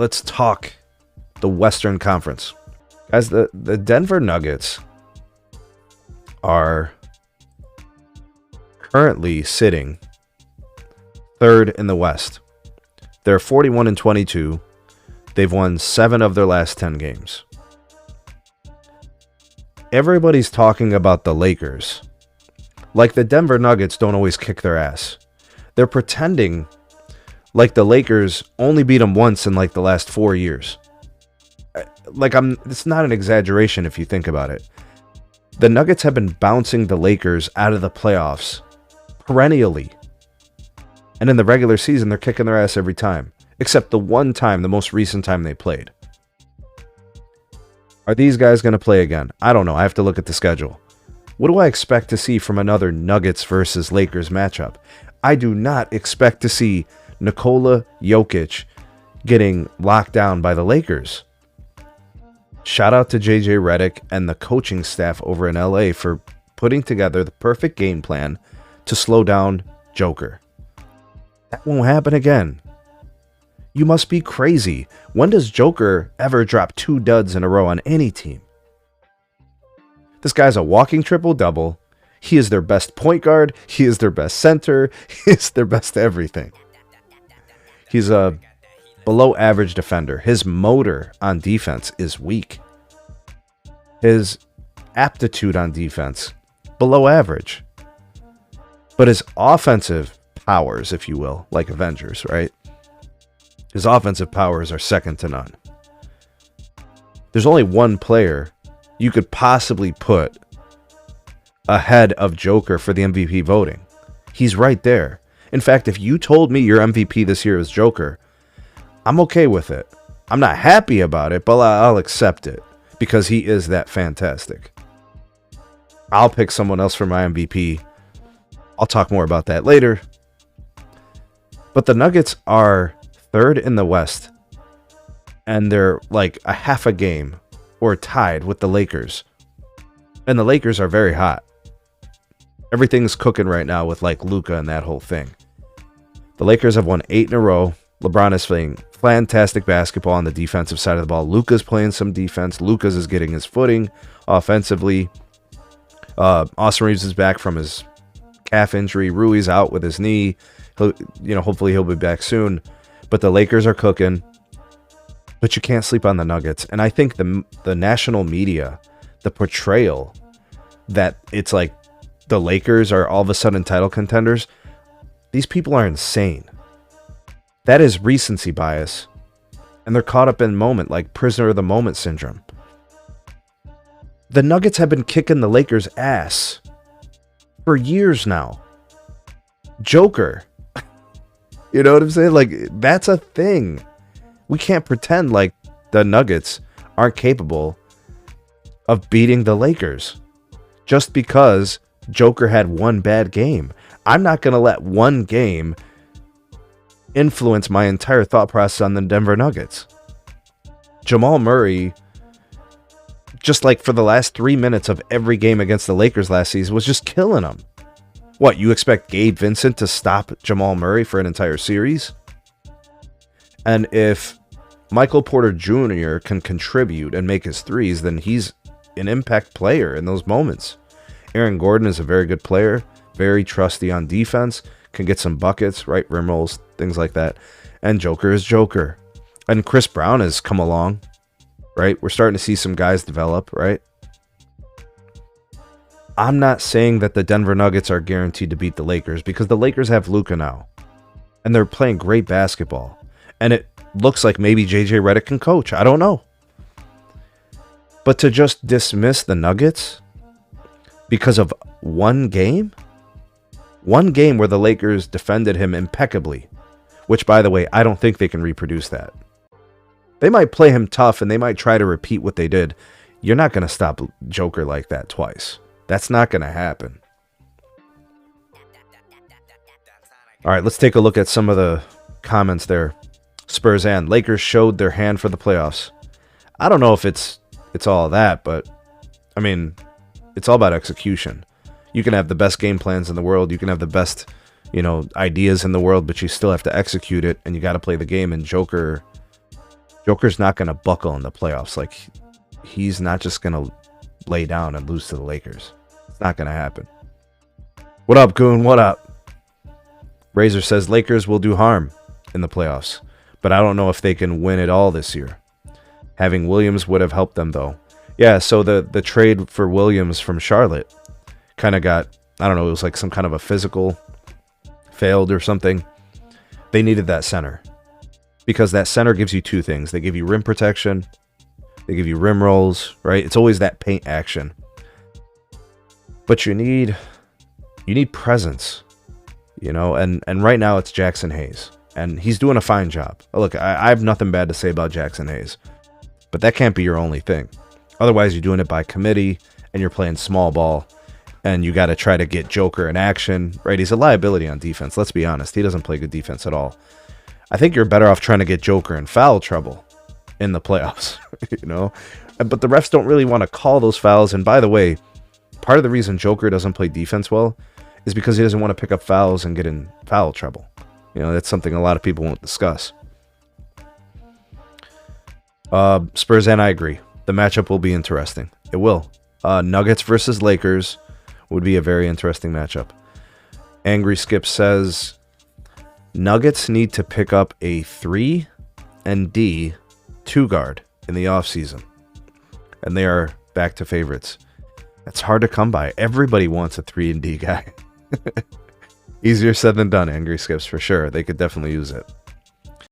let's talk the Western Conference. Guys, the Denver Nuggets are currently sitting third in the West. They're 41-22. They've won 7 of their last 10 games. Everybody's talking about the Lakers. Like the Denver Nuggets don't always kick their ass. They're pretending like the Lakers only beat them once in like the last 4 years. It's not an exaggeration if you think about it. The Nuggets have been bouncing the Lakers out of the playoffs perennially. And in the regular season, they're kicking their ass every time. Except the one time, the most recent time they played. Are these guys going to play again? I don't know. I have to look at the schedule. What do I expect to see from another Nuggets versus Lakers matchup? I do not expect to see Nikola Jokic getting locked down by the Lakers. Shout out to JJ Redick and the coaching staff over in LA for putting together the perfect game plan to slow down Joker. That won't happen again. You must be crazy. When does Joker ever drop 2 duds in a row on any team? This guy's a walking triple-double. He is their best point guard. He is their best center. He is their best everything. He's a below-average defender. His motor on defense is weak. His aptitude on defense, below average. But his offensive powers, if you will, like Avengers, right? His offensive powers are second to none. There's only one player you could possibly put ahead of Joker for the MVP voting. He's right there. In fact, if you told me your MVP this year is Joker, I'm okay with it. I'm not happy about it, but I'll accept it because he is that fantastic. I'll pick someone else for my MVP. I'll talk more about that later. But the Nuggets are third in the West, and they're like a half a game or tied with the Lakers. And the Lakers are very hot. Everything's cooking right now with like Luka and that whole thing. The Lakers have won 8 in a row. LeBron is playing fantastic basketball on the defensive side of the ball. Luka's playing some defense. Luka's is getting his footing offensively. Austin Reeves is back from his calf injury. Rui's out with his knee. Hopefully he'll be back soon. But the Lakers are cooking. But you can't sleep on the Nuggets. And I think the national media, the portrayal that it's like the Lakers are all of a sudden title contenders, these people are insane. That is recency bias. And they're caught up in moment, like prisoner of the moment syndrome. The Nuggets have been kicking the Lakers' ass for years now. Joker. You know what I'm saying? Like, that's a thing. We can't pretend like the Nuggets aren't capable of beating the Lakers just because Joker had one bad game. I'm not going to let one game influence my entire thought process on the Denver Nuggets. Jamal Murray, just like for the last 3 minutes of every game against the Lakers last season, was just killing them. What, you expect Gabe Vincent to stop Jamal Murray for an entire series? And if Michael Porter Jr. can contribute and make his threes, then he's an impact player in those moments. Aaron Gordon is a very good player, very trusty on defense, can get some buckets, right? Rim rolls, things like that. And Joker is Joker. And Chris Brown has come along, right? We're starting to see some guys develop, right? I'm not saying that the Denver Nuggets are guaranteed to beat the Lakers because the Lakers have Luka now. And they're playing great basketball. And it looks like maybe JJ Redick can coach. I don't know. But to just dismiss the Nuggets because of one game? One game where the Lakers defended him impeccably. Which, by the way, I don't think they can reproduce that. They might play him tough and they might try to repeat what they did. You're not going to stop Joker like that twice. That's not going to happen. All right, let's take a look at some of the comments there. Spurs and Lakers showed their hand for the playoffs. I don't know if it's all that, but I mean, it's all about execution. You can have the best game plans in the world. You can have the best, ideas in the world, but you still have to execute it, and you got to play the game. And Joker Joker's not going to buckle in the playoffs. Like, he's not just going to lay down and lose to the Lakers. It's not going to happen. What up, Goon? What up? Razor says Lakers will do harm in the playoffs, but I don't know if they can win it all this year. Having Williams would have helped them, though. Yeah, so the trade for Williams from Charlotte kind of got, I don't know, it was like some kind of a physical failed or something. They needed that center because that center gives you two things. They give you rim protection. They give you rim rolls, right? It's always that paint action. But you need presence, you know, and right now it's Jackson Hayes, and he's doing a fine job. Look, I have nothing bad to say about Jackson Hayes, but that can't be your only thing. Otherwise, you're doing it by committee, and you're playing small ball, and you got to try to get Joker in action, right? He's a liability on defense. Let's be honest. He doesn't play good defense at all. I think you're better off trying to get Joker in foul trouble in the playoffs, you know? But the refs don't really want to call those fouls. And by the way, part of the reason Joker doesn't play defense well is because he doesn't want to pick up fouls and get in foul trouble. You know, that's something a lot of people won't discuss. Spurs, and I agree. The matchup will be interesting. It will. Nuggets versus Lakers would be a very interesting matchup. Angry Skip says Nuggets need to pick up a 3 and D 2 guard in the offseason, and they are back to favorites. That's hard to come by. Everybody wants a 3 and D guy. Easier said than done, Angry Skips, for sure. They could definitely use it.